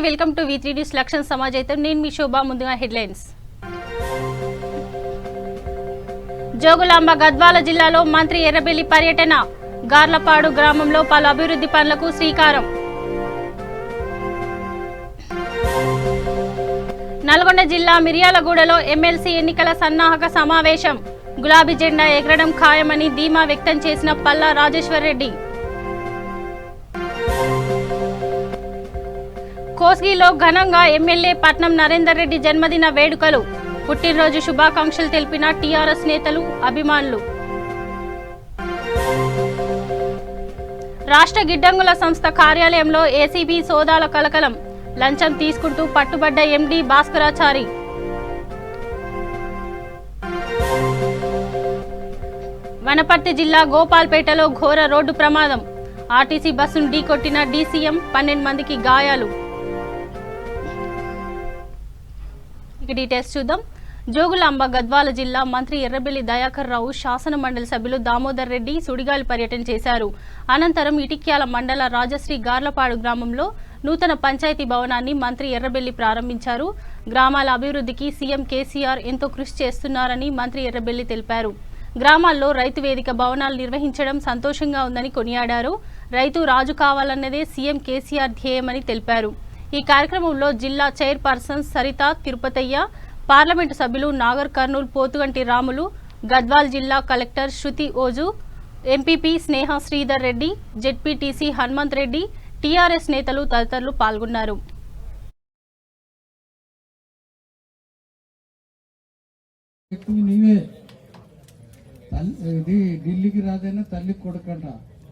Welcome to V3 news లక్ష్యం సమాజైతం. నేను మీ శోభా. ముందుగా హెడ్లైన్స్. జోగులాంబ గద్వాల జిల్లాలో మంత్రి ఎర్రబెల్లి పర్యటన. గార్లపాడు గ్రామంలో పలు అభివృద్ధి పనులకు శ్రీకారం. నల్గొండ జిల్లా మిర్యాలగూడలో ఎమ్మెల్సీ ఎన్నికల సన్నాహక సమావేశం. గులాబీ జెండా ఎగరడం ఖాయమని ధీమా వ్యక్తం చేసిన పల్లా రాజేశ్వర్ రెడ్డి. కోస్గిలో ఘనంగా ఎమ్మెల్యే పట్నం నరేందర్ రెడ్డి జన్మదిన వేడుకలు. పుట్టినరోజు శుభాకాంక్షలు తెలిపిన టీఆర్ఎస్ నేతలు, అభిమానులు. రాష్ట్ర గిడ్డంగుల సంస్థ కార్యాలయంలో ఏసీబీ సోదాల కలకలం. లంచం తీసుకుంటూ పట్టుబడ్డ ఎండీ భాస్కరాచారి. వనపర్తి జిల్లా గోపాల్పేటలో ఘోర రోడ్డు ప్రమాదం. ఆర్టీసీ బస్సును ఢీకొట్టిన డీసీఎం, 12 మందికి గాయాలు. డీటెయిల్స్ చూద్దాం. జోగులాంబ గద్వాల జిల్లా మంత్రి ఎర్రబెల్లి దయాకర్ రావు, శాసన మండలి సభ్యులు దామోదర్ రెడ్డి సుడిగాలి పర్యటన చేశారు. అనంతరం ఇటిక్యాల మండల రాజశ్రీ గార్లపాడు గ్రామంలో నూతన పంచాయతీ భవనాన్ని మంత్రి ఎర్రబెల్లి ప్రారంభించారు. గ్రామాల అభివృద్ధికి సీఎం కేసీఆర్ ఎంతో కృషి చేస్తున్నారని మంత్రి ఎర్రబెల్లి తెలిపారు. గ్రామాల్లో రైతు వేదిక భవనాలు నిర్వహించడం సంతోషంగా ఉందని కొనియాడారు. రైతు రాజు కావాలన్నదే సీఎం కేసీఆర్ ధ్యేయమని తెలిపారు. ఈ కార్యక్రమంలో జిల్లా చైర్పర్సన్ సరిత తిరుపతయ్య, పార్లమెంటు సభ్యులు నాగర్ కర్నూల్ పోతుగంటి రాములు, గద్వాల్ జిల్లా కలెక్టర్ శృతి ఓజు, ఎంపీపీ స్నేహ శ్రీధర్ రెడ్డి, జెడ్పీటీసీ హనుమంత్ రెడ్డి, టీఆర్ఎస్ నేతలు తదితరులు పాల్గొన్నారు. ఢిల్లీకి రాదైనా తల్లి కొడుకంట.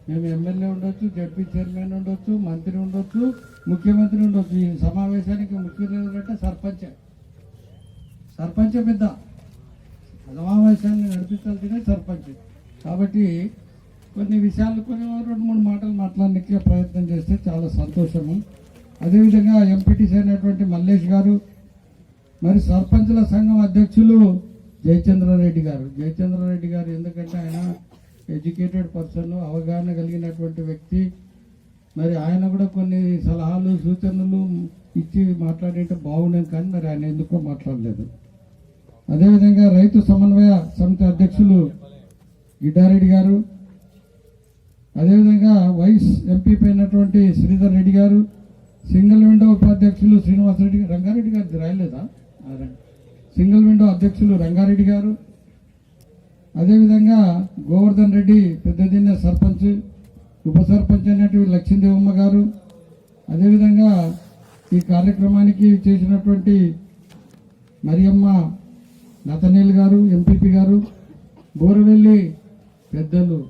మేము ఎమ్మెల్యే ఉండొచ్చు, జడ్పీ చైర్మన్ ఉండొచ్చు, మంత్రి ఉండొచ్చు, ముఖ్యమంత్రి ఉండొచ్చు. ఈ సమావేశానికి ముఖ్యమంత్రి అంటే సర్పంచ్ పెద్ద సమావేశాన్ని నడిపించాల్సిందే సర్పంచ్. కాబట్టి కొన్ని విషయాలు కొన్ని 2-3 మాటలు మాట్లాడడానికి ప్రయత్నం చేస్తే చాలా సంతోషము. అదేవిధంగా ఎంపీటీసీ అయినటువంటి మల్లేష్ గారు, మరి సర్పంచుల సంఘం అధ్యక్షులు జయచంద్రారెడ్డి గారు ఎందుకంటే ఆయన ఎడ్యుకేటెడ్ పర్సన్, అవగాహన కలిగినటువంటి వ్యక్తి. మరి ఆయన కూడా కొన్ని సలహాలు సూచనలు ఇచ్చి మాట్లాడేంటే బాగుండేది, కానీ మరి ఆయన ఎందుకో మాట్లాడలేదు. అదేవిధంగా రైతు సమన్వయ సమితి అధ్యక్షులు గిడ్డారెడ్డి గారు, అదేవిధంగా వైస్ ఎంపీపీ అయినటువంటి శ్రీధర్ రెడ్డి గారు, సింగిల్ విండో ఉపాధ్యక్షులు శ్రీనివాసరెడ్డి, రంగారెడ్డి గారు రాయలేదా, సింగిల్ విండో అధ్యక్షులు రంగారెడ్డి గారు, అదేవిధంగా గోవర్ధన్ రెడ్డి పెద్దదిన్న సర్పంచ్, ఉప సర్పంచ్ అయినటువంటి లక్ష్మీదేవమ్మ గారు, అదేవిధంగా ఈ కార్యక్రమానికి చేసినటువంటి మరియమ్మ నతనీల్ గారు, ఎంపీపీ గారు, బోరవెల్లి పెద్దలు,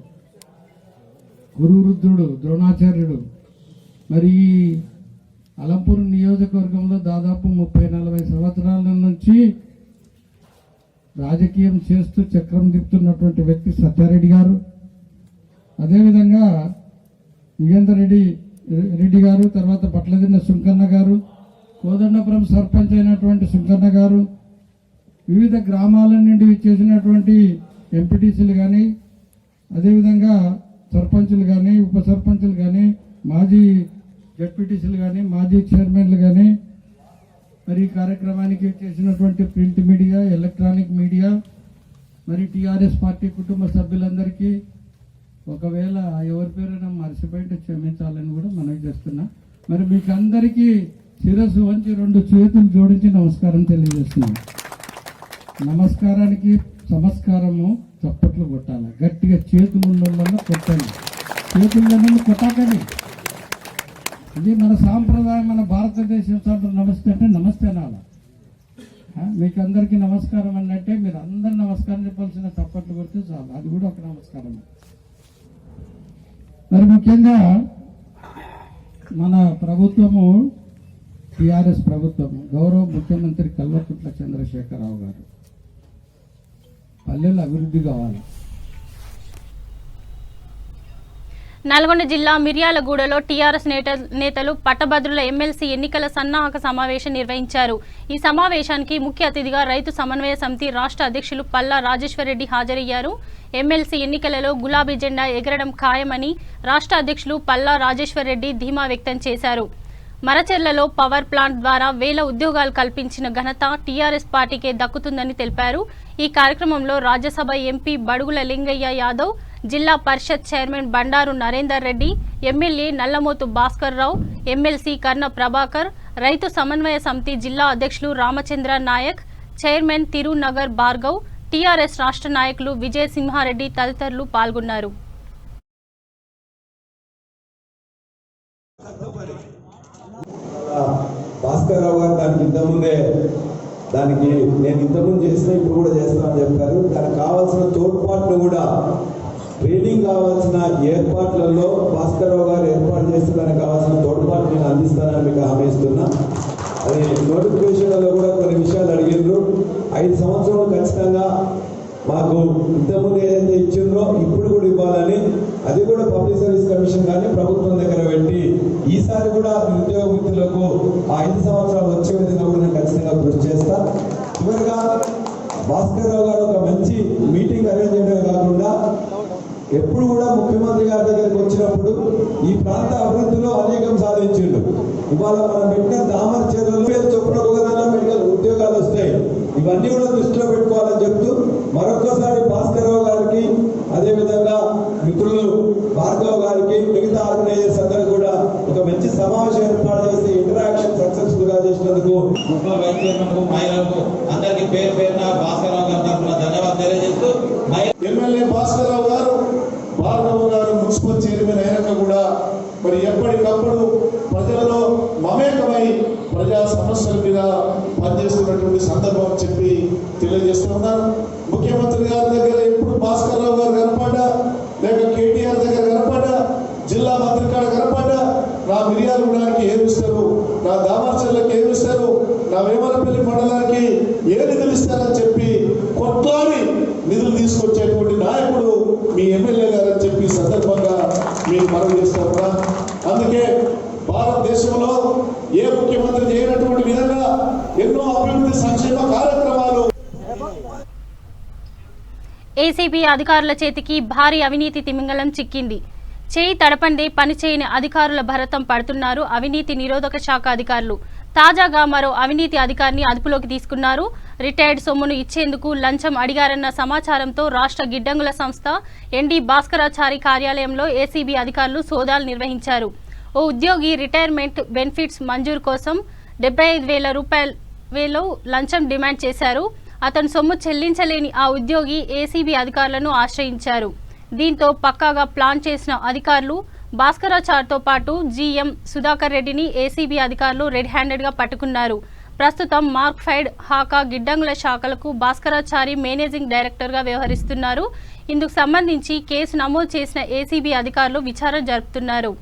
గురువృద్ధుడు ద్రోణాచార్యుడు. మరి ఈ అలంపూర్ నియోజకవర్గంలో దాదాపు 30-40 సంవత్సరాల నుంచి రాజకీయం చేస్తూ చక్రం తిప్పుతున్నటువంటి వ్యక్తి సత్యారెడ్డి గారు, అదేవిధంగా యుగేందర్ రెడ్డి గారు, తర్వాత పట్లదిన్న సుంకన్న గారు, కోదండపురం సర్పంచ్ అయినటువంటి సుంకన్న గారు, వివిధ గ్రామాల నుండి చేసినటువంటి ఎంపీటీసీలు కానీ, అదేవిధంగా సర్పంచులు కానీ, ఉప సర్పంచులు కానీ, మాజీ జడ్పీటీసీలు కానీ, మాజీ చైర్మన్లు కానీ, మరి ఈ కార్యక్రమానికి చేసినటువంటి ప్రింట్ మీడియా, ఎలక్ట్రానిక్ మీడియా, మరి టీఆర్ఎస్ పార్టీ కుటుంబ సభ్యులందరికీ ఒకవేళ ఎవరి పేరైనా మర్చిపోయింటే క్షమించాలని కూడా మనవి చేస్తున్నా. మరి మీకు అందరికీ శిరస్సు వంచి 2 చేతులు జోడించి నమస్కారం తెలియజేస్తున్నాను. నమస్కారానికి సమస్కారము చప్పట్లు కొట్టాలి, గట్టిగా చేతులు ఉన్న కొట్టాలి, చేతుల్లో కొట్టాకని. ఇది మన సాంప్రదాయం, మన భారతదేశం సాంప్రదాయం. నమస్తే అంటే నమస్తే అనాల. మీకు అందరికీ నమస్కారం అన్నట్టే మీరు అందరు నమస్కారం చెప్పాల్సిన చప్పట్లు కొడితే చాలు, అది కూడా ఒక నమస్కారం. మరి ముఖ్యంగా మన ప్రభుత్వము, టీఆర్ఎస్ ప్రభుత్వము, గౌరవ ముఖ్యమంత్రి కల్వకుంట్ల చంద్రశేఖరరావు గారు పల్లెలు అభివృద్ధి కావాలి. నల్గొండ జిల్లా మిర్యాలగూడలో టీఆర్ఎస్ నేతలు పట్టభద్రుల ఎమ్మెల్సీ ఎన్నికల సన్నాహక సమావేశం నిర్వహించారు. ఈ సమావేశానికి ముఖ్య అతిథిగా రైతు సమన్వయ సమితి రాష్ట్ర అధ్యక్షులు పల్లా రాజేశ్వర్ రెడ్డి హాజరయ్యారు. ఎమ్మెల్సీ ఎన్నికలలో గులాబీ జెండా ఎగరడం ఖాయమని రాష్ట్ర అధ్యక్షులు పల్లా రాజేశ్వర్ రెడ్డి ధీమా వ్యక్తం చేశారు. మరచెర్లలో పవర్ ప్లాంట్ ద్వారా వేల ఉద్యోగాలు కల్పించిన ఘనత టీఆర్ఎస్ పార్టీకే దక్కుతుందని తెలిపారు. ఈ కార్యక్రమంలో రాజ్యసభ ఎంపీ బడుగుల లింగయ్య యాదవ్, జిల్లా పరిషత్ chairman Bandaru Narender Reddy, MLA Nallamothu Bhaskar Rao, MLC కర్ణ ప్రభాకర్, రైతు సమన్వయ సమితి జిల్లా అధ్యక్షులు రామచంద్ర నాయక్, చైర్మన్ తిరునగర్ భార్గవ్, టీఆర్ఎస్ రాష్ట్ర నాయకులు విజయ సింహారెడ్డి తదితరులు పాల్గొన్నారు. భాస్కర్ రావు గారు దానికి నేను ఇంతకుముందు చేసిన ఇప్పుడు కూడా చేస్తామని చెప్పారు. దానికి కావాల్సిన తోడ్పాటును కూడా ట్రైనింగ్ కావాల్సిన ఏర్పాట్లలో భాస్కర్ రావు గారు ఏర్పాటు చేస్తే దానికి కావాల్సిన తోడ్పాటు నేను అందిస్తానని మీకు హామీ ఇస్తున్నా. అది నోటిఫికేషన్లలో కూడా కొన్ని విషయాలు అడిగిండ్రు. 5 సంవత్సరాలు ఖచ్చితంగా మాకు ఇంతకుముందు ఏదైతే ఇచ్చిందో ఇప్పుడు కూడా ఇవ్వాలని, అది కూడా పబ్లిక్ సర్వీస్ కమిషన్ కానీ ప్రభుత్వం దగ్గర పెట్టి ఈసారి కూడా నిరుద్యోగ వృత్తులకు 5 సంవత్సరాలు వచ్చే విధంగా కూడా నేను ఖచ్చితంగా కృషి చేస్తా. చివరిగా భాస్కర్ రావు గారు ఒక మంచి మీటింగ్ అరేంజ్ చేయడమే కాకుండా ఎప్పుడు కూడా ముఖ్యమంత్రి గారి దగ్గరికి వచ్చినప్పుడు ఈ ప్రాంత అభివృద్ధిలో అనేకం సాధించిండు. ఇవాళ మనం పెట్టిన దామర్ చెరువులు చొప్పున ఒకదానిలో మెడికల్ ఉద్యోగాలు వస్తాయి. ఇవన్నీ కూడా దృష్టిలో పెట్టుకోవాలని చెప్తూ మరొకసారి భాస్కర్ రావు గారికి, అదేవిధంగా మిత్రులు భార్గవ్ గారికి, మిగతా ఆర్గనైజర్స్ అందరూ కూడా ఒక మంచి సమావేశం ఏర్పాటు చేసి ఇంటరాక్షన్ సక్సెస్ఫుల్ గా చేసినందుకు మహిళలకు అందరికీ పేరు పేరున భాస్కర్ రావు గారి తరఫున ధన్యవాదాలు తెలియజేస్తూ, ఎమ్మెల్యే భాస్కర్ రావు గారు, భార్గవ్ గారు మున్సిపల్ చైర్మన్ అయినాక కూడా మరి ఎప్పటికప్పుడు ప్రజలలో మమేకమై ప్రజా సమస్యల మీద పనిచేస్తున్నటువంటి సందర్భం చెప్పి తెలియజేస్తున్నాను. ముఖ్యమంత్రి గారి దగ్గర ఎప్పుడు భాస్కర్ రావు గారు కనపడ్డా, లేక కేటీఆర్ దగ్గర కనపడ్డా, జిల్లా మంత్రి కాడ కనపడ్డా, నా మిర్యాలగూడానికి ఏమి ఇస్తారు, నా దామర్చర్లకు ఏమి ఇస్తారు, నా వేమలపల్లి మండలానికి ఏ నిధులు ఇస్తారని చెప్పి కొట్లాడి నిధులు తీసుకొచ్చేటువంటి నాయకుడు మీ ఎమ్మెల్యే గారు అని చెప్పి సందర్భంగా మీకు మనవి చేస్తారా. అందుకే భారతదేశంలో ఏ ముఖ్యమంత్రి చేయనటువంటి విధంగా ఎన్నో అభివృద్ధి సంక్షేమ కార్యక్రమాలు. ఏసీబీ అధికారుల చేతికి భారీ అవినీతి తిమింగలం చిక్కింది. చేయి తడపందే పని చేయని అధికారుల భరతం పడుతున్నారు అవినీతి నిరోధక శాఖ అధికారులు. తాజాగా మరో అవినీతి అధికారిని అదుపులోకి తీసుకున్నారు. రిటైర్డ్ సొమ్మును ఇచ్చేందుకు లంచం అడిగారన్న సమాచారంతో రాష్ట్ర గిడ్డంగుల సంస్థ ఎన్డీ భాస్కరాచారి కార్యాలయంలో ఏసీబీ అధికారులు సోదాలు నిర్వహించారు. ఓ ఉద్యోగి రిటైర్మెంట్ బెనిఫిట్స్ మంజూరు కోసం 75,000 రూపాయలు లంచం డిమాండ్ చేశారు. అతను సొమ్ము చెల్లించలేని ఆ ఉద్యోగి ఏసీబీ అధికారులను ఆశ్రయించారు. దీంతో పక్కాగా ప్లాన్ చేసిన అధికారులు భాస్కరాచార్తో పాటు జీఎం సుధాకర్ రెడ్డిని ఏసీబీ అధికారులు రెడ్ హ్యాండెడ్ గా పట్టుకున్నారు. ప్రస్తుతం మార్క్ఫైడ్, హాకా, గిడ్డంగుల శాఖలకు భాస్కరాచారి మేనేజింగ్ డైరెక్టర్ గా వ్యవహరిస్తున్నారు. ఇందుకు సంబంధించి కేసు నమోదు చేసిన ఏసీబీ అధికారులు విచారణ జరుపుతున్నారు.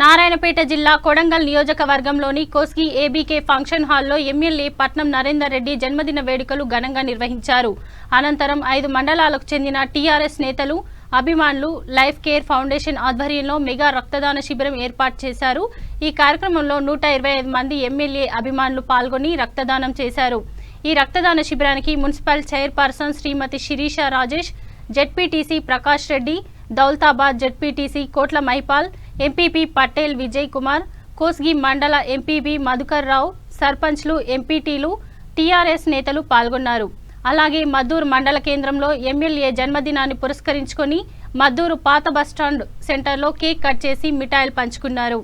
నారాయణపేట జిల్లా కొడంగల్ నియోజకవర్గంలోని కోస్గి ఏబీకే ఫంక్షన్ హాల్లో ఎమ్మెల్యే పట్నం నరేందర్ రెడ్డి జన్మదిన వేడుకలు ఘనంగా నిర్వహించారు. అనంతరం 5 మండలాలకు చెందిన టీఆర్ఎస్ నేతలు, అభిమానులు లైఫ్ కేర్ ఫౌండేషన్ ఆధ్వర్యంలో మెగా రక్తదాన శిబిరం ఏర్పాటు చేశారు. ఈ కార్యక్రమంలో 125 మంది ఎమ్మెల్యే అభిమానులు పాల్గొని రక్తదానం చేశారు. ఈ రక్తదాన శిబిరానికి మున్సిపల్ చైర్పర్సన్ శ్రీమతి శిరీష రాజేష్, జెడ్పీటీసీ ప్రకాష్ రెడ్డి, దౌలతాబాద్ జెడ్పీటీసీ కోట్ల మహిపాల్, ఎంపీపీ పటేల్ విజయ్ కుమార్, కోస్గి మండల ఎంపీపీ మధుకర్ రావు, సర్పంచ్లు, ఎంపీటీలు, టీఆర్ఎస్ నేతలు పాల్గొన్నారు. అలాగే మద్దూరు మండల కేంద్రంలో ఎమ్మెల్యే జన్మదినాన్ని పురస్కరించుకొని మద్దూరు పాత బస్టాండ్ సెంటర్లో కేక్ కట్ చేసి మిఠాయిలు పంచుకున్నారు.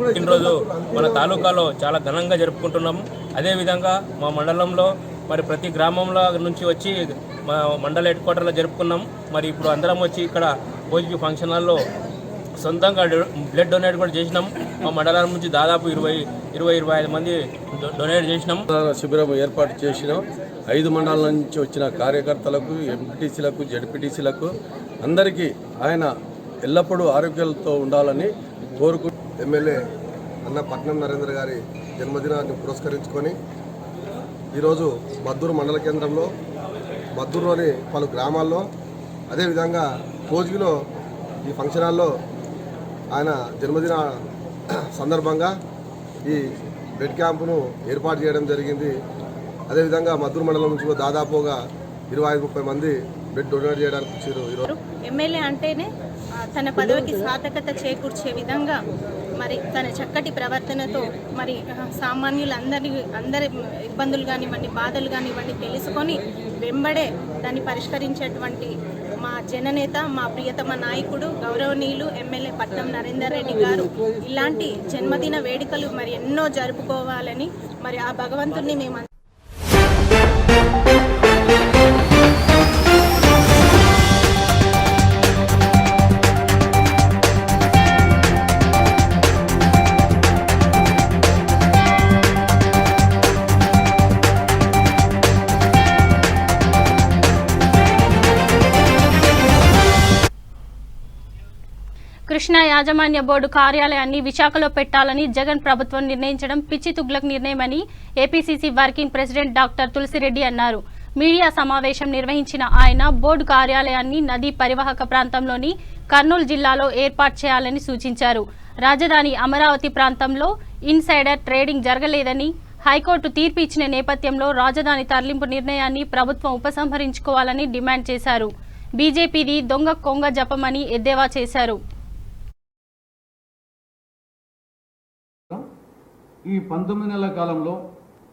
పుట్టినరోజు మన తాలూకాలో చాలా ఘనంగా జరుపుకుంటున్నాము. అదేవిధంగా మా మండలంలో మరి ప్రతి గ్రామంలో నుంచి వచ్చి మా మండల హెడ్ క్వార్టర్లో జరుపుకున్నాం. మరి ఇప్పుడు అందరం వచ్చి ఇక్కడ భోజీ ఫంక్షన్ హాల్లో సొంతంగా బ్లడ్ డొనేట్ కూడా చేసినాం. మా మండలం నుంచి దాదాపు 25 మంది డొనేట్ చేసినాం. శిబిరం ఏర్పాటు చేసినాం. 5 మండలాల నుంచి వచ్చిన కార్యకర్తలకు, ఎంపీటీసీలకు, జడ్పీటీసీలకు అందరికీ ఆయన ఎల్లప్పుడూ ఆరోగ్యాలతో ఉండాలని కోరుకు ఎమ్మెల్యే అన్న పట్నం నరేంద్ర గారి జన్మదినాన్ని పురస్కరించుకొని ఈరోజు మద్దూరు మండల కేంద్రంలో, మద్దూరులోని పలు గ్రామాల్లో, అదేవిధంగా కోజ్గిలో ఈ ఫంక్షన్ హాల్లో ఆయన జన్మదిన సందర్భంగా ఈ బ్లడ్ క్యాంపును ఏర్పాటు చేయడం జరిగింది. అదేవిధంగా మద్దూరు మండలం నుంచి దాదాపుగా 25-30 మంది బ్లడ్ డొనేట్ చేయడానికి వచ్చారు. ఈరోజు ఎమ్మెల్యే అంటేనే తన పదవికి సార్థకత చేకూర్చే విధంగా మరి తన చక్కటి ప్రవర్తనతో మరి సామాన్యులందరి ఇబ్బందులు కానివ్వండి, బాధలు కానివ్వండి తెలుసుకొని వెంబడే దాన్ని పరిష్కరించేటువంటి మా జననేత, మా ప్రియతమ నాయకుడు, గౌరవనీయులు ఎమ్మెల్యే పట్నం నరేందర్ రెడ్డి గారు ఇలాంటి జన్మదిన వేడుకలు మరి ఎన్నో జరుపుకోవాలని మరి ఆ భగవంతుడిని మేము కృష్ణా యాజమాన్య బోర్డు కార్యాలయాన్ని విశాఖలో పెట్టాలని జగన్ ప్రభుత్వం నిర్ణయించడం పిచ్చి తుగ్లక్ నిర్ణయమని APCC working president doctor Tulasireddy అన్నారు. మీడియా సమావేశం నిర్వహించిన ఆయన బోర్డు కార్యాలయాన్ని నదీ పరివాహక ప్రాంతంలోని కర్నూలు జిల్లాలో ఏర్పాటు చేయాలని సూచించారు. రాజధాని అమరావతి ప్రాంతంలో ఇన్సైడర్ ట్రేడింగ్ జరగలేదని హైకోర్టు తీర్పు ఇచ్చిన నేపథ్యంలో రాజధాని తరలింపు నిర్ణయాన్ని ప్రభుత్వం ఉపసంహరించుకోవాలని డిమాండ్ చేశారు. బీజేపీది దొంగ కొంగ జపమని ఎద్దేవా చేశారు. ఈ 19 నెలల కాలంలో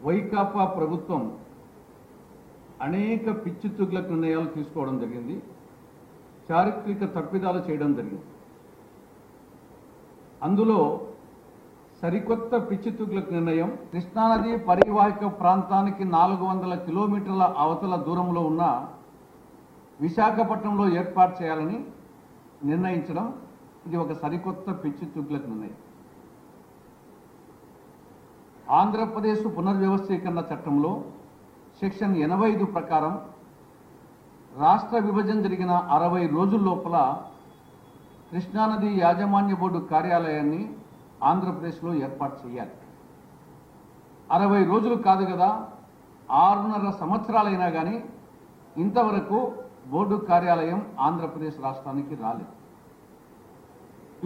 వైకాపా ప్రభుత్వం అనేక పిచ్చి తుగ్లక్ నిర్ణయాలు తీసుకోవడం జరిగింది. చారిత్రక తప్పిదాలు చేయడం జరిగింది. అందులో సరికొత్త పిచ్చి తుగ్లక్ నిర్ణయం కృష్ణానది పరివాహక ప్రాంతానికి 400 కిలోమీటర్ల అవతల దూరంలో ఉన్న విశాఖపట్నంలో ఏర్పాటు చేయాలని నిర్ణయించడం. ఇది ఒక సరికొత్త పిచ్చి తుగ్లక్ నిర్ణయం. ఆంధ్రప్రదేశ్ పునర్వ్యవస్థీకరణ చట్టంలో సెక్షన్ 85 ప్రకారం రాష్ట్ర విభజన జరిగిన 60 రోజుల లోపల కృష్ణానది యాజమాన్య బోర్డు కార్యాలయాన్ని ఆంధ్రప్రదేశ్లో ఏర్పాటు చేయాలి. 60 రోజులు కాదు కదా, 6.5 సంవత్సరాలైనా కానీ ఇంతవరకు బోర్డు కార్యాలయం ఆంధ్రప్రదేశ్ రాష్ట్రానికి రాలేదు.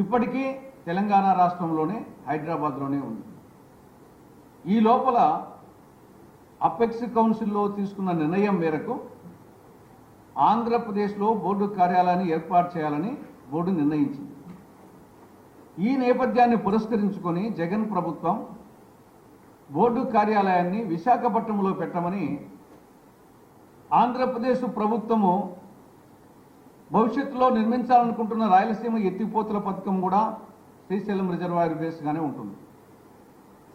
ఇప్పటికీ తెలంగాణ రాష్ట్రంలోనే, హైదరాబాద్లోనే ఉంది. ఈ లోపల అపెక్స్ కౌన్సిల్లో తీసుకున్న నిర్ణయం మేరకు ఆంధ్రప్రదేశ్లో బోర్డు కార్యాలయాన్ని ఏర్పాటు చేయాలని బోర్డు నిర్ణయించింది. ఈ నేపథ్యాన్ని పురస్కరించుకొని జగన్ ప్రభుత్వం బోర్డు కార్యాలయాన్ని విశాఖపట్నంలో పెట్టమని ఆంధ్రప్రదేశ్ ప్రభుత్వము భవిష్యత్తులో నిర్మించాలనుకుంటున్న రాయలసీమ ఎత్తిపోతల పథకం కూడా శ్రీశైలం రిజర్వాయర్ బేస్గానే ఉంటుంది.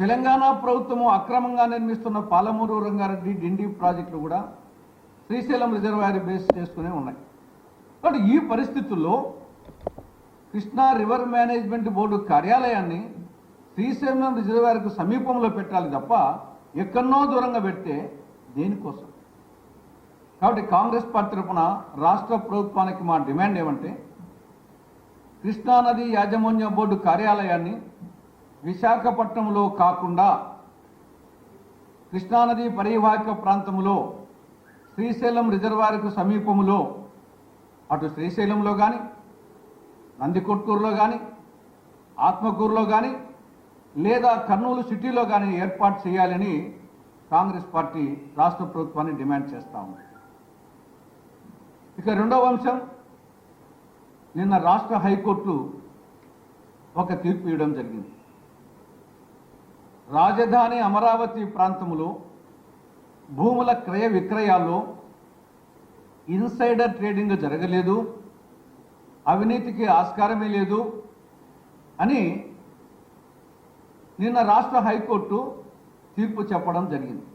తెలంగాణ ప్రభుత్వము అక్రమంగా నిర్మిస్తున్న పాలమూరు రంగారెడ్డి డిండి ప్రాజెక్టులు కూడా శ్రీశైలం రిజర్వాయర్ బేస్ చేసుకునే ఉన్నాయి. కాబట్టి ఈ పరిస్థితుల్లో కృష్ణా రివర్ మేనేజ్మెంట్ బోర్డు కార్యాలయాన్ని శ్రీశైలం రిజర్వాయర్కు సమీపంలో పెట్టాలి తప్ప ఎక్కడనో దూరంగా పెడితే దేనికోసం? కాబట్టి కాంగ్రెస్ పార్టీ తరఫున రాష్ట్ర ప్రభుత్వానికి మా డిమాండ్ ఏమంటే, కృష్ణానది యాజమాన్య బోర్డు కార్యాలయాన్ని విశాఖపట్నంలో కాకుండా కృష్ణానది పరివాహక ప్రాంతంలో శ్రీశైలం రిజర్వాయర్కు సమీపంలో అటు శ్రీశైలంలో కానీ, నందికొట్కూరులో కానీ, ఆత్మకూరులో కానీ, లేదా కర్నూలు సిటీలో కానీ ఏర్పాటు చేయాలని కాంగ్రెస్ పార్టీ రాష్ట్ర ప్రభుత్వాన్ని డిమాండ్ చేస్తా ఉంది. ఇక రెండవ అంశం, నిన్న రాష్ట్ర హైకోర్టు ఒక తీర్పు ఇవ్వడం జరిగింది. రాజధాని అమరావతి ప్రాంతంలో భూముల క్రయ విక్రయాల్లో ఇన్సైడర్ ట్రేడింగ్ జరగలేదు, అవినీతికి ఆస్కారమే లేదు అని నిన్న రాష్ట్ర హైకోర్టు తీర్పు చెప్పడం జరిగింది.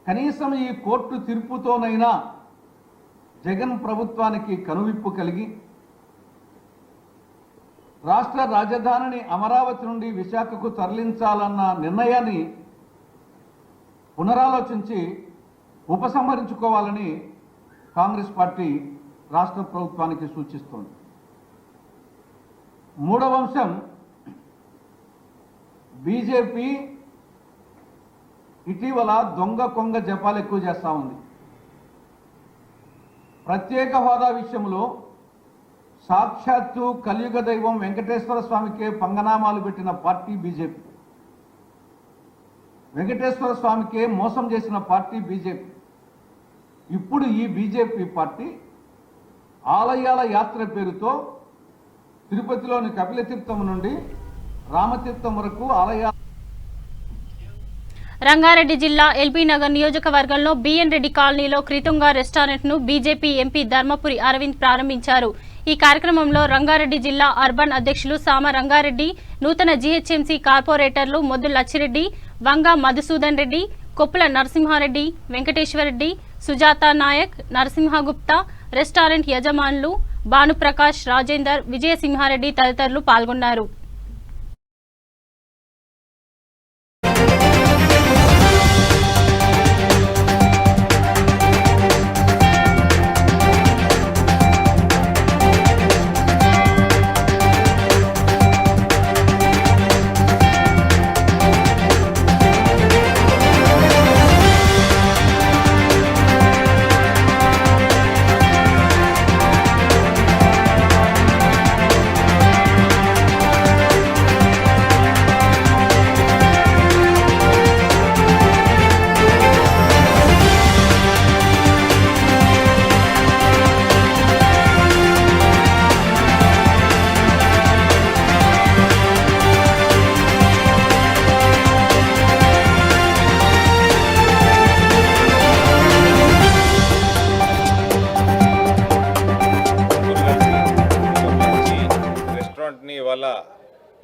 కనీసం ఈ కోర్టు తీర్పుతోనైనా జగన్ ప్రభుత్వానికి కనువిప్పు కలిగి రాష్ట్ర రాజధానిని అమరావతి నుండి విశాఖకు తరలించాలన్న నిర్ణయాన్ని పునరాలోచించి ఉపసంహరించుకోవాలని కాంగ్రెస్ పార్టీ రాష్ట్ర ప్రభుత్వానికి సూచిస్తోంది. మూడవ అంశం, బీజేపీ ఇటీవల దొంగ కొంగ జపాలు ఎక్కువ చేస్తూ ఉంది. ప్రత్యేక హోదా విషయంలో సాక్షాత్తు కలియుగ దైవం వెంకటేశ్వర స్వామికే పంగనామాలు పెట్టిన పార్టీ బీజేపీ, వెంకటేశ్వర స్వామికే మోసం చేసిన పార్టీ బీజేపీ. ఇప్పుడు ఈ బీజేపీ పార్టీ ఆలయాల యాత్ర పేరుతో తిరుపతిలోని కపిలతీర్థం నుండి రామతీర్థం వరకు ఆలయాల. రంగారెడ్డి జిల్లా ఎల్బీ నగర్ నియోజకవర్గంలో బిఎన్ రెడ్డి కాలనీలో క్రితుంగా రెస్టారెంట్ ను బీజేపీ ఎంపీ ధర్మపురి అరవింద్ ప్రారంభించారు. ఈ కార్యక్రమంలో రంగారెడ్డి జిల్లా అర్బన్ అధ్యక్షులు సామ రంగారెడ్డి, నూతన జీహెచ్ఎంసీ కార్పొరేటర్లు మొద్దు లచ్చిరెడ్డి, వంగ మధుసూదన్ రెడ్డి, కొప్పుల నరసింహారెడ్డి, వెంకటేశ్వరరెడ్డి, సుజాత నాయక్, నరసింహగుప్తా, రెస్టారెంట్ యజమానులు భానుప్రకాష్, రాజేందర్, విజయసింహారెడ్డి తదితరులు పాల్గొన్నారు.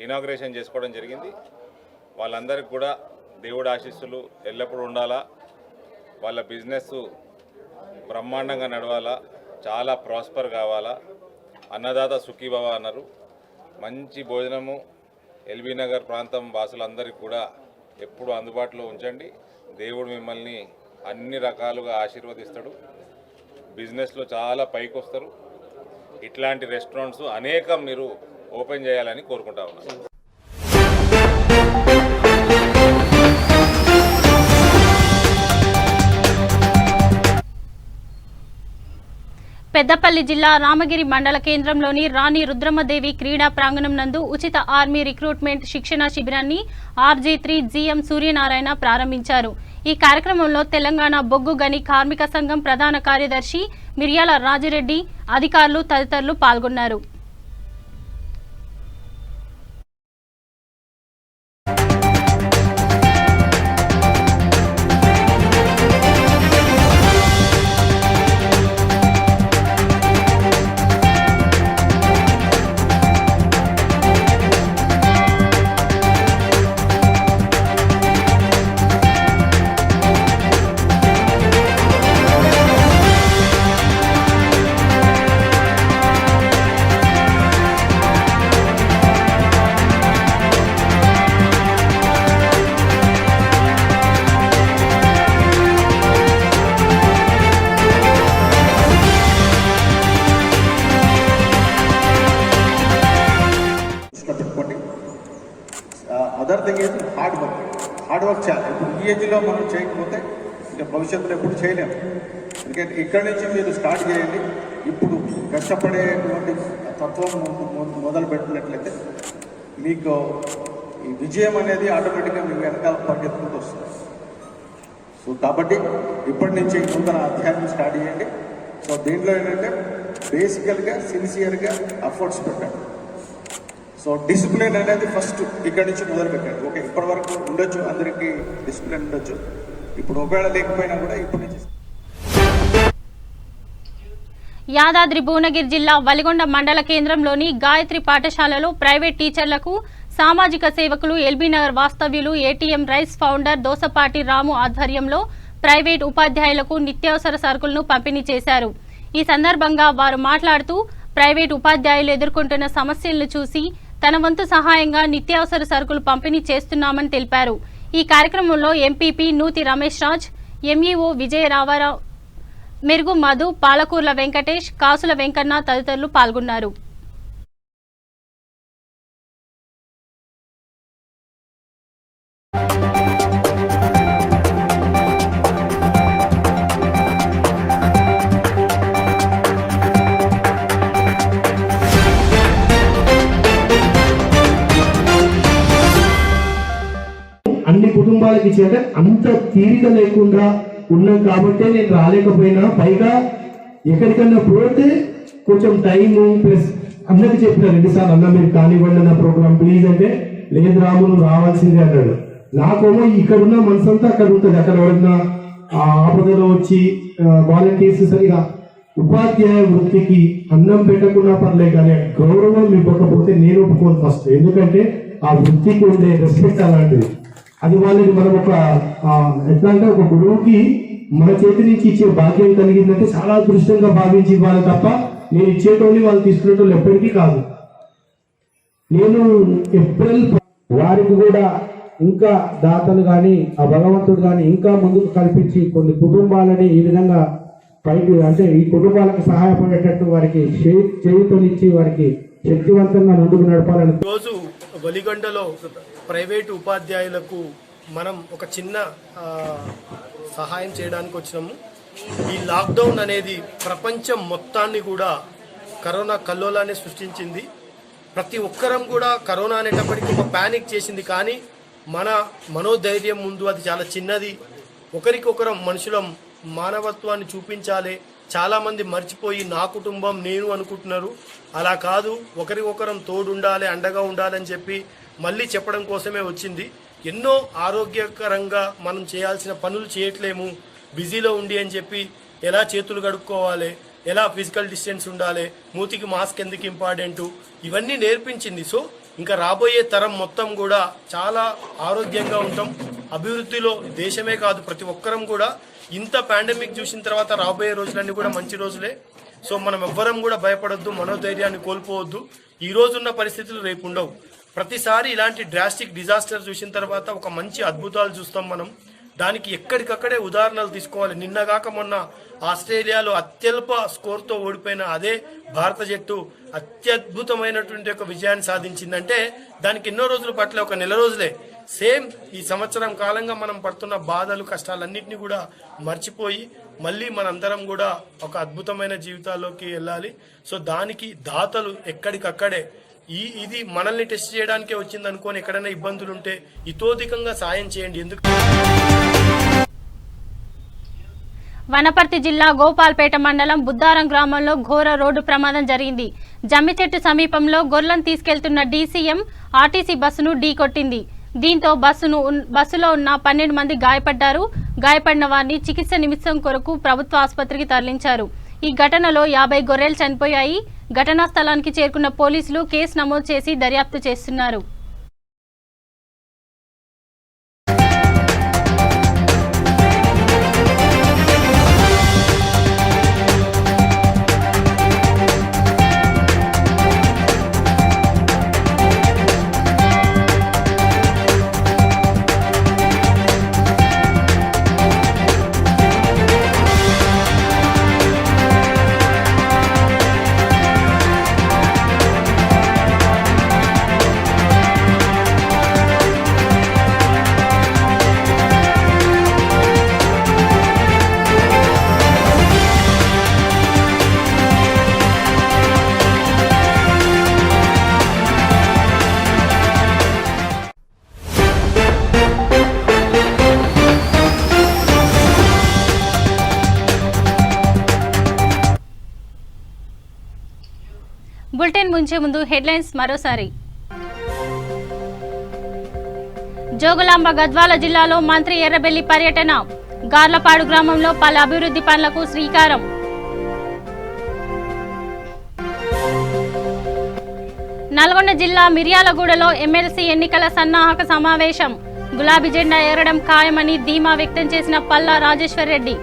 ఇనాగ్రేషన్ చేసుకోవడం జరిగింది. వాళ్ళందరికీ కూడా దేవుడి ఆశీస్సులు ఎల్లప్పుడూ ఉండాలా, వాళ్ళ బిజినెస్ బ్రహ్మాండంగా నడవాలా, చాలా ప్రాస్పర్ కావాలా, అన్నదాత సుఖీభవ అన్నారు. మంచి భోజనము ఎల్బీ నగర్ ప్రాంతం వాసులందరికీ కూడా ఎప్పుడు అందుబాటులో ఉంచండి. దేవుడు మిమ్మల్ని అన్ని రకాలుగా ఆశీర్వదిస్తాడు, బిజినెస్లో చాలా పైకి వస్తారు. ఇట్లాంటి రెస్టారెంట్స్ అనేకం మీరు ఓపెన్ చేయాలని కోరుకుంటా ఉన్నాను. పెద్దపల్లి జిల్లా రామగిరి మండల కేంద్రంలోని రాణి రుద్రమదేవి క్రీడా ప్రాంగణం నందు ఉచిత ఆర్మీ రిక్రూట్మెంట్ శిక్షణ శిబిరాన్ని RG3 GM సూర్యనారాయణ ప్రారంభించారు. ఈ కార్యక్రమంలో తెలంగాణ బొగ్గు గని కార్మిక సంఘం ప్రధాన కార్యదర్శి మిర్యాల రాజిరెడ్డి, అధికారులు తదితరులు పాల్గొన్నారు. హార్డ్ వర్క్ చేయాలి. ఇప్పుడు ఈ ఏజ్లో మనం చేయకపోతే ఇంకా భవిష్యత్తులో ఎప్పుడు చేయలేము. ఎందుకంటే ఇక్కడి నుంచి మీరు స్టార్ట్ చేయండి. ఇప్పుడు కష్టపడేటువంటి తత్వం మొదలు పెట్టినట్లయితే మీకు ఈ విజయం అనేది ఆటోమేటిక్గా మీకు వెనకాల పరిగెత్తుకుంటూ వస్తుంది. సో కాబట్టి ఇప్పటి నుంచి నూతన అధ్యాయం స్టార్ట్ చేయండి. సో దీంట్లో ఏంటంటే బేసికల్గా సిన్సియర్గా ఎఫర్ట్స్ పెట్టండి. సో డిసిప్లిన్ అనేది ఫస్ట్ ఇక్కడి నుంచి మొదలు పెట్టండి. ఓకే, ఇప్పటి వరకు ఉండొచ్చు, అందరికీ డిసిప్లిన్ ఉండొచ్చు. ఇప్పుడు ఒకవేళ లేకపోయినా కూడా ఇప్పటి నుంచి. యాదాద్రి భువనగిరి జిల్లా వలిగొండ మండల కేంద్రంలోని గాయత్రి పాఠశాలలో ప్రైవేట్ టీచర్లకు సామాజిక సేవకులు ఎల్బీనగర్ వాస్తవ్యులు ఏటీఎం రైస్ ఫౌండర్ దోసపాటి రాము ఆధ్వర్యంలో ప్రైవేట్ ఉపాధ్యాయులకు నిత్యావసర సరుకులను పంపిణీ చేశారు. ఈ సందర్భంగా వారు మాట్లాడుతూ ప్రైవేట్ ఉపాధ్యాయులు ఎదుర్కొంటున్న సమస్యలను చూసి తన వంతు సహాయంగా నిత్యావసర సరుకులు పంపిణీ చేస్తున్నామని తెలిపారు. ఈ కార్యక్రమంలో ఎంపీపీ నూతి రమేష్ రాజ్, ఎంఈఓ విజయరామారావు, మెరుగు మధు, పాలకూర్ల వెంకటేష్, కాసుల వెంకన్న తదితరులు పాల్గొన్నారు. అన్ని కుటుంబాలకి ఇచ్చేట అంత తీరిక లేకుండా ఉన్నాం కాబట్టే నేను రాలేకపోయినా, పైగా ఎక్కడికన్నా పోతే కొంచెం టైము ప్లస్ అందరికి చెప్పిన 2 సార్లు అన్న మీరు కానివ్వండి నా ప్రోగ్రామ్ ప్లీజ్ అంటే, లేదు రాములు రావాల్సిందే అన్నాడు. నాకేమో ఇక్కడున్న మనసంతా అక్కడ ఉంటుంది. అక్కడ ఎవరైనా ఆపదలో వచ్చి వాలంటీర్స్ సరిగా ఉపాధ్యాయ వృత్తికి అన్నం పెట్టకుండా పర్లేదు, కానీ గౌరవం ఇవ్వకపోతే నేను ఒప్పుకోను ఫస్ట్. ఎందుకంటే ఆ వృత్తికి ఉండే రెస్పెక్ట్ అలాంటిది. అది వాళ్ళని మనం ఒక ఎట్లా అంటే ఒక గురువుకి మన చేతి నుంచి ఇచ్చే భాగ్యం కలిగిందంటే చాలా అదృష్టంగా భావించి ఇవ్వాలి తప్ప నేను ఇచ్చేటోని వాళ్ళు తీసుకునేటోళ్ళు ఎప్పటికీ కాదు. నేను ఏప్రిల్ వారికి కూడా ఇంకా దాతలు కానీ ఆ భగవంతుడు కానీ ఇంకా ముందుకు కల్పించి కొన్ని కుటుంబాలని ఈ విధంగా పైకి అంటే ఈ కుటుంబాలకు సహాయపడేటట్టు వారికి చేయుతనిచ్చి వారికి శక్తివంతంగా ముందుకు నడపాలని. రోజు వలిగొండలో ప్రైవేటు ఉపాధ్యాయులకు మనం ఒక చిన్న సహాయం చేయడానికి వచ్చినాము. ఈ లాక్డౌన్ అనేది ప్రపంచం మొత్తాన్ని కూడా కరోనా కల్లోలాన్ని సృష్టించింది. ప్రతి ఒక్కరం కూడా కరోనా అనేటప్పటికీ ఒక ప్యానిక్ చేసింది, కానీ మన మనోధైర్యం ముందు అది చాలా చిన్నది. ఒకరికొకరం మనుషులం మానవత్వాన్ని చూపించాలి. చాలామంది మర్చిపోయి నా కుటుంబం నేను అనుకుంటున్నారు. అలా కాదు, ఒకరికొకరం తోడుండాలి, అండగా ఉండాలని చెప్పి మళ్ళీ చెప్పడం కోసమే వచ్చింది. ఎన్నో ఆరోగ్యకరంగా మనం చేయాల్సిన పనులు చేయట్లేము బిజీలో ఉండి అని చెప్పి, ఎలా చేతులు కడుక్కోవాలి, ఎలా ఫిజికల్ డిస్టెన్స్ ఉండాలి, మూతికి మాస్క్ ఎందుకు ఇంపార్టెంటు, ఇవన్నీ నేర్పించింది. సో ఇంకా రాబోయే తరం మొత్తం కూడా చాలా ఆరోగ్యంగా ఉంటాం. అభివృద్ధిలో దేశమే కాదు ప్రతి ఒక్కరం కూడా ఇంత పాండమిక్ చూసిన తర్వాత రాబోయే రోజులన్నీ కూడా మంచి రోజులే. సో మనం ఎవ్వరం కూడా భయపడొద్దు, మనోధైర్యాన్ని కోల్పోవద్దు. ఈ రోజున్న పరిస్థితులు రేపు ఉండవు. ప్రతిసారి ఇలాంటి డ్రాస్టిక్ డిజాస్టర్ చూసిన తర్వాత ఒక మంచి అద్భుతాలు చూస్తాం మనం. దానికి ఎక్కడికక్కడే ఉదాహరణలు తీసుకోవాలి. నిన్నగాక మొన్న ఆస్ట్రేలియాలో అత్యల్ప స్కోర్తో ఓడిపోయిన అదే భారత జట్టు అత్యద్భుతమైనటువంటి ఒక విజయాన్ని సాధించిందంటే దానికి ఎన్నో రోజులు పట్ల ఒక నెల రోజులే. సేమ్ ఈ సంవత్సరం కాలంగా మనం పడుతున్న బాధలు కష్టాలన్నింటినీ కూడా మర్చిపోయి మళ్ళీ మనందరం కూడా ఒక అద్భుతమైన జీవితాల్లోకి వెళ్ళాలి. సో దానికి దాతలు ఎక్కడికక్కడే ఇది మనల్ని టెస్ట్ చేయడానికే వచ్చింది అనుకోని ఎక్కడైనా ఇబ్బందులు ఉంటే ఇతోధికంగా సాయం చేయండి. ఎందుకు వనపర్తి జిల్లా గోపాల్పేట మండలం బుద్దారం గ్రామంలో ఘోర రోడ్డు ప్రమాదం జరిగింది. జమ్మిచెట్టు సమీపంలో గొర్రెలను తీసుకెళ్తున్న డీసీఎం ఆర్టీసీ బస్సును ఢీకొట్టింది. దీంతో బస్సులో ఉన్న 12 మంది గాయపడ్డారు. గాయపడిన వారిని చికిత్స నిమిత్తం కొరకు ప్రభుత్వ ఆసుపత్రికి తరలించారు. ఈ ఘటనలో 50 గొర్రెలు చనిపోయాయి. ఘటనా స్థలానికి చేరుకున్న పోలీసులు కేసు నమోదు చేసి దర్యాప్తు చేస్తున్నారు. బులెటిన్ ముంచే ముందు హెడ్లైన్స్ మరోసారి. జోగులాంబ గద్వాల జిల్లాలో మంత్రి ఎర్రబెల్లి పర్యటన. గార్లపాడు గ్రామంలో పలు అభివృద్ధి పనులకు శ్రీకారం. నల్గొండ జిల్లా మిర్యాలగూడలో ఎమ్మెల్సీ ఎన్నికల సన్నాహక సమావేశం. గులాబీ జెండా ఎగరడం ఖాయమని ధీమా వ్యక్తం చేసిన పల్లా రాజేశ్వర్ రెడ్డి.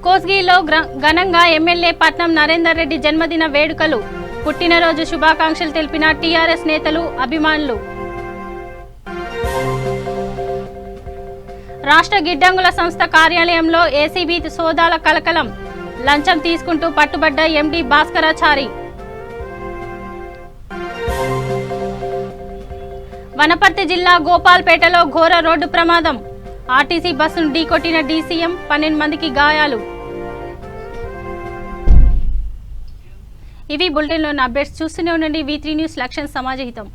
కోస్గిలో ఘనంగా ఎమ్మెల్యే పట్నం నరేందర్ రెడ్డి జన్మదిన వేడుకలు. పుట్టినరోజు శుభాకాంక్షలు తెలిపిన టీఆర్ఎస్ నేతలు, అభిమానులు. రాష్ట్ర గిడ్డంగుల సంస్థ కార్యాలయంలో ఏసీబీ సోదాల కలకలం. లంచం తీసుకుంటూ పట్టుబడ్డ ఎండీ భాస్కరాచారి. వనపర్తి జిల్లా గోపాల్పేటలో ఘోర రోడ్డు ప్రమాదం. ఆర్టీసీ బస్సును ఢీకొట్టిన డీసీఎం, 12 మందికి గాయాలు. ఇవి బులెటిన్లోని అప్డేట్స్. చూస్తూనే ఉండండి V3 న్యూస్. లక్ష్యం సమాజహితం.